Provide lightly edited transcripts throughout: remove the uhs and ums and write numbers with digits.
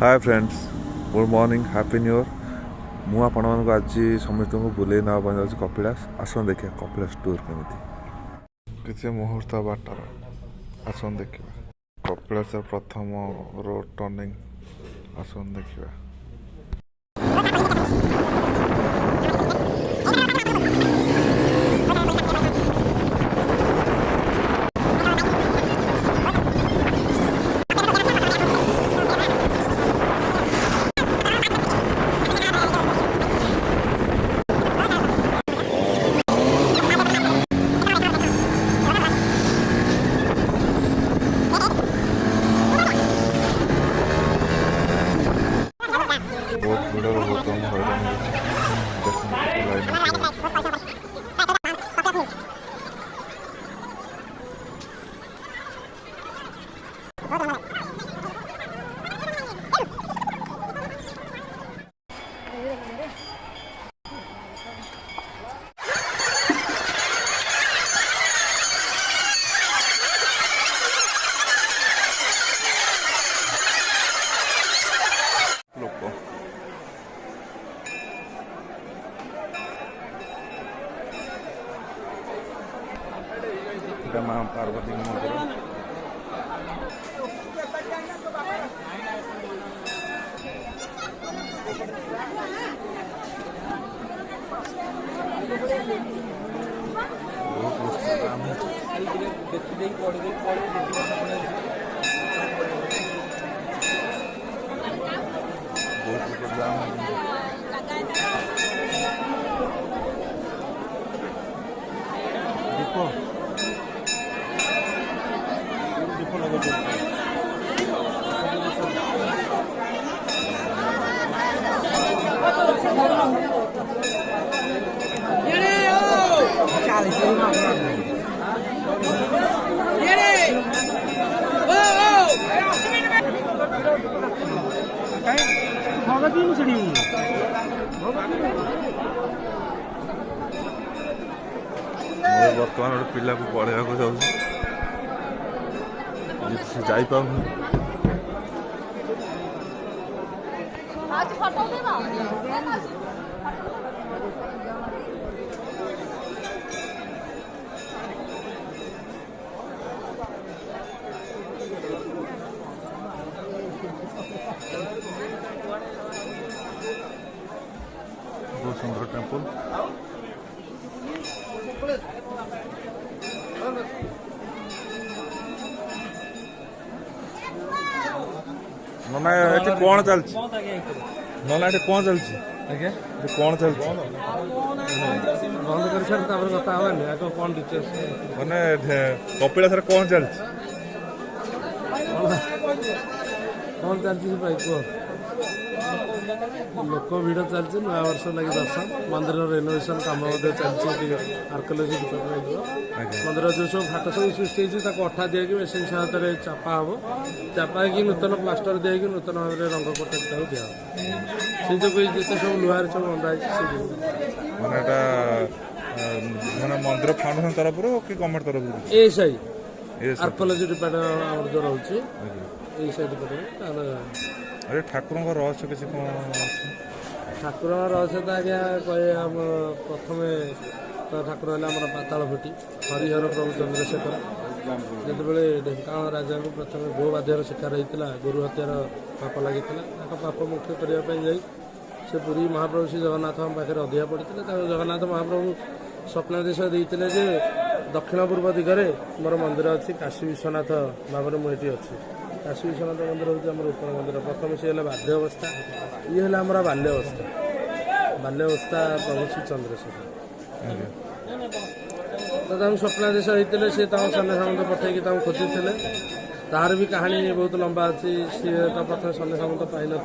Hi friends, good morning, happy new year. मु आपण आज समस्त को बुले ना जाऊँ कपिलास। आसन देखिए कपिलास टूर केमी किसी मुहूर्त बाटर। आसन देखिए कपिलास प्रथम रोड टर्निंग। आसन देखिए बहुत भिड़ बहुत हईराण लोक माँ पार्वती मंदिर। बर्तमान गोटे पिला को पढ़ाया जाऊँ जापार बहुत सुंदर टेम्पल। नना ये कौन चलती नना ये कौन चलती कौन चलती बंद कर कथा कौन डिटेल्स मैंने कपिलास कौन चलती कौन चलती भाई कह लोक भिड़ चलती नया वर्ष लगे दर्शन मंदिर रेनोवेशन कम चलती आर्कोलोजी डिपार्टमेंट मंदिर जो सब फाट सब सृष्टि होती अठा दिखे मेसीन सहायता चापा हम चापा कि नूतन प्लास्टर दिखे नूतन भाव में रंग कोटा दिया से जो जिते सब लुहार सब बंधा मैंने मंदिर फाउंडेशन तरफ कि गवर्नमेंट तरफ एएसआई आर्कोलोजी डिपार्टमेंट जो रोचे एएसआई डिपार्टमेंट। अरे ठाकुर रहस्य किसी कौन ठाकुर रहस्य तो आज्ञा कहे आम प्रथम तो ठाकुर है पाताल फुटी हरिहर प्रभु चंद्रशेखर जिते ढेंकानाल राजा को प्रथम गोबाध्यर शिकार होता गुरु हत्यार पाप लगी पाप मुक्त करने से पुरी महाप्रभु श्री जगन्नाथ पाखे अधिका पड़ते जगन्नाथ महाप्रभु स्वप्नादेश देते जे दक्षिण पूर्व दिगरे मोर मंदिर अच्छी काशी विश्वनाथ भाव में मुझे अच्छी काशी विश्वनाथ मंदिर हूँ आम उत्तर मंदिर प्रथम सी है बाल्य अवस्था ये है आम बाल्यवस्था प्रभु श्री चंद्रशेखर तो स्वप्नादेश होते सी सन्या सामंत पठेकी खोजी थे तार भी कहानी बहुत लंबा अच्छी सी तो प्रथम सन्या सामंत पाई ना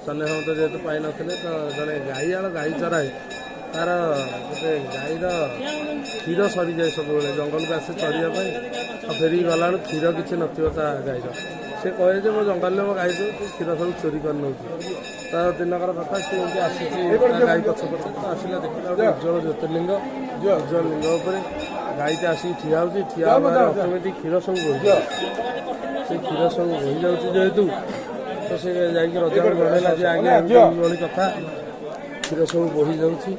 सन्या सामंत जेहेतु पाई ना तो जड़े गाईआल गाई चराए तार गोटे गाईर क्षीर सरी जाए सब जंगल को आसे चढ़ाई फेरिक गला क्षीर किसी नथिबो ता गाईर से कहे जे मो जंगल में गाई दो क्षीर सब चोरी कर नौ तो दिनकर कथा सी आसी गाई पछपटे तो आसला देखा उज्जवल ज्योतिर्लिंग उज्जवल लिंग उपर गाईटे आसिक ठिया हो ठिया ऑटोमेटिक क्षीर सब बोही से क्षीर सब बोही जेहेतु ତ ସେ ଯାଇକି ରଜାକୁ ଜଣେଇଲା ଯେ ଆଜ୍ଞା ଏଭଳି କଥା, କ୍ଷୀର ସବୁ ବୋହି ଯାଉଛି।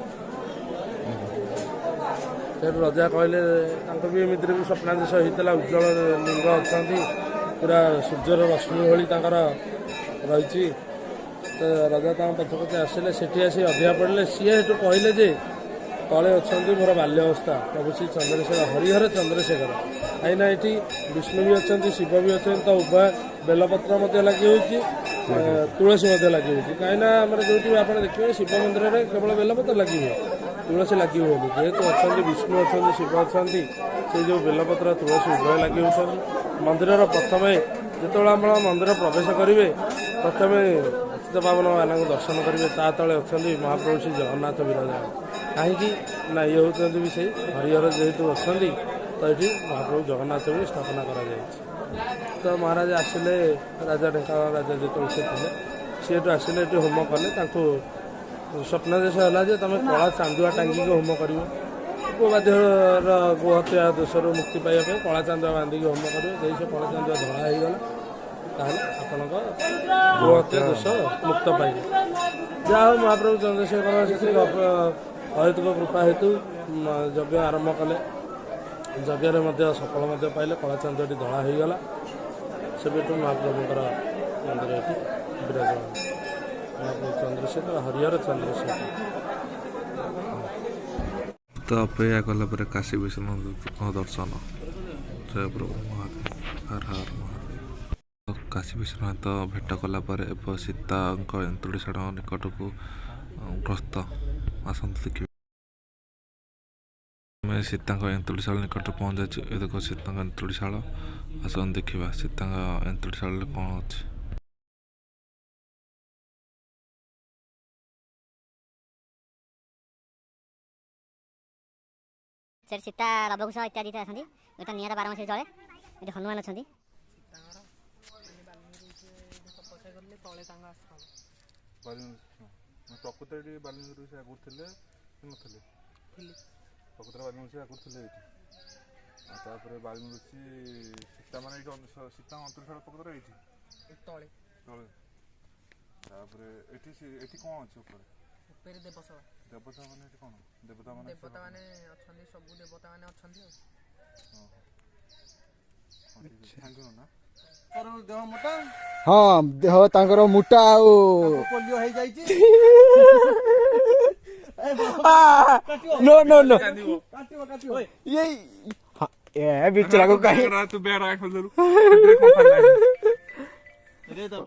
ସେଠୁ ରଜା କହିଲେ ତାଙ୍କ ବି ଏମିତିରେ ବି ସ୍ୱପ୍ନାଦେଶ ହେଇଥିଲା, ଉଜ୍ଜଳ ଲିଙ୍ଗ ଅଛନ୍ତି, ପୁରା ସୂର୍ଯ୍ୟର ରଶ୍ମି ଭଳି ତାଙ୍କର ରହିଛି। ତ ରଜା ତାଙ୍କ ପଛେ ପଛେ ଆସିଲେ, ସେଠି ଆସି ଅଧିକା ପଡ଼ିଲେ। ସିଏ ସେଠୁ କହିଲେ ଯେ ତଳେ ଅଛନ୍ତି ମୋର ବାଲ୍ୟ ଅବସ୍ଥା ପ୍ରଭୁ ଶ୍ରୀ ଚନ୍ଦ୍ରଶେଖର, ହରିହର ଚନ୍ଦ୍ରଶେଖର। କାହିଁକିନା ଏଠି ବିଷ୍ଣୁ ବି ଅଛନ୍ତି, ଶିବ ବି ଅଛନ୍ତି, ତ ଉଭୟ ବେଲପତ୍ର ମଧ୍ୟ ଲାଗି ହେଉଛି, ତୁଳସୀ ମଧ୍ୟ ଲାଗି ହେଉଛି। କାହିଁକିନା ଆମର ଯେଉଁଠି ଆପଣ ଦେଖିବେ ଶିବ ମନ୍ଦିରରେ କେବଳ ବେଲପତ୍ର ଲାଗି ହୁଏ, ତୁଳସୀ ଲାଗି ହୁଏନି। ଯେହେତୁ ଅଛନ୍ତି ବିଷ୍ଣୁ ଅଛନ୍ତି, ଶିବ ଅଛନ୍ତି, ସେଇ ଯେଉଁ ବେଲପତ୍ର ତୁଳସୀ ଉଭୟ ଲାଗି ହେଉଛନ୍ତି। ମନ୍ଦିରର ପ୍ରଥମେ ଯେତେବେଳେ ଆପଣ ମନ୍ଦିର ପ୍ରବେଶ କରିବେ, ପ୍ରଥମେ ଅଚ୍ୟୁତ ପାବନ ମାନଙ୍କୁ ଦର୍ଶନ କରିବେ। ତା ତଳେ ଅଛନ୍ତି ମହାପ୍ରଭୁ ଶ୍ରୀ ଜଗନ୍ନାଥ ବିରାଜ। କାହିଁକି ନା ଇଏ ହେଉଛନ୍ତି ବି ସେଇ ହରିହର ଯେହେତୁ ଅଛନ୍ତି, ତ ଏଠି ମହାପ୍ରଭୁ ଜଗନ୍ନାଥ ବି ସ୍ଥାପନା କରାଯାଇଛି। ତ ମହାରାଜ ଆସିଲେ, ରାଜା ଢେଙ୍କାନାଳ ରାଜା ଯେତେବେଳେ ସେ ଥିଲେ, ସିଏ ଏଠୁ ଆସିଲେ, ଏଠି ହୋମ କଲେ। ତାଙ୍କୁ ସ୍ୱପ୍ନାଦେଶ ହେଲା ଯେ ତମେ କଳା ଚାନ୍ଦୁଆ ଟାଙ୍ଗିକି ହୋମ କରିବ। ଗୋବାଧ୍ୟର ଗୋହତ୍ୟା ଦୋଷରୁ ମୁକ୍ତି ପାଇବା ପାଇଁ କଳା ଚାନ୍ଦୁଆ ବାନ୍ଧିକି ହୋମ କରିବ। ଯଦି ସେ କଳା ଚାନ୍ଦୁଆ ଧଳା ହେଇଗଲା ତାହେଲେ ଆପଣଙ୍କ ଗୋହତ୍ୟା ଦୋଷ ମୁକ୍ତ ପାଇବେ। ଯାହା ହଉ ମହାପ୍ରଭୁ ଚନ୍ଦ୍ରଶେଖର ଅହେତୁକ କୃପା ହେତୁ ଯଜ୍ଞ ଆରମ୍ଭ କଲେ। ଯଜ୍ଞରେ ମଧ୍ୟ ସଫଳ ମଧ୍ୟ ପାଇଲେ, କଳା ଚାନ୍ଦୁଆଟି ଧଳା ହେଇଗଲା। ସେବେଠୁ ମହାପ୍ରଭୁଙ୍କର ମନ୍ଦିର ଏଠି ବିରାଜମାନ। ମହାପ୍ରଭୁ ଚନ୍ଦ୍ରଶେଖର, ହରିହର ଚନ୍ଦ୍ରଶେଖର। ତ ଅପେକ୍ଷା କଲା ପରେ କାଶୀ ବିଶ୍ୱନାଥଙ୍କ ଦର୍ଶନ। ଜୟ ପ୍ରଭୁ ମହାଦେବ, ହର ହର ମହାଦେବ। କାଶୀ ବିଶ୍ୱନାଥ ଭେଟ କଲା ପରେ ଏବେ ସୀତାଙ୍କ ଏନ୍ତୁଡ଼ିଶାଳ ନିକଟକୁ ଗ୍ରସ୍ତ। ଆସନ୍ତୁ ଦେଖିବେ। ଆମେ ସୀତାଙ୍କ ଏନ୍ତୁଡ଼ିଶାଳ ନିକଟରେ ପହଞ୍ଚାଇଛୁ। ଏ ଦେଖ ସୀତାଙ୍କ ଏନ୍ତୁଡ଼ିଶାଳ। ଆସନ୍ତୁ ଦେଖିବା ସୀତାଙ୍କ ଏନ୍ତୁଡ଼ିଶାଳରେ କ'ଣ ଅଛି। ସେଠି ସୀତା ଲବକୁଶ ଇତ୍ୟାଦି ଅଛନ୍ତି। ଏଠି ନିଆଁର ବାରମାସୀ ଜଳେ। ଏଠି ହନୁମାନ ଅଛନ୍ତି। ପ୍ରକୃତରେ ଏଠି ବାଲ୍ମୀକି ଋଷି ଆଗରୁ ଥିଲେ କି ନଥିଲେ? ପ୍ରକୃତରେ ବାଲ୍ମୀକି ଋଷି ଆଗରୁ ଥିଲେ ଏଇଠି। ଆଉ ତାପରେ ବାଲ୍ମୀକି ଋଷି ସୀତା ମାନେ ଏଇଠି ସୀତାଙ୍କ ଅନ୍ତରୀଶାଳ ପ୍ରକୃତରେ ଏଇଠି ତଳେ। ତାପରେ ଏଠି କ'ଣ ଅଛି ଉପରେ? ଉପରେ ଦେବସଭା। ଦେବତା ମାନେ ଏଠି କ'ଣ? ଦେବତା ମାନେ ଅଛନ୍ତି, ସବୁ ଦେବତା ମାନେ ଅଛନ୍ତି ଆଉ। ହଁ ଦେହ ତାଙ୍କର ମୋଟା ଆଉ ପୋଲିଓ ହେଇଯାଇଛି। नो नो नो ये बिचरा को कहीं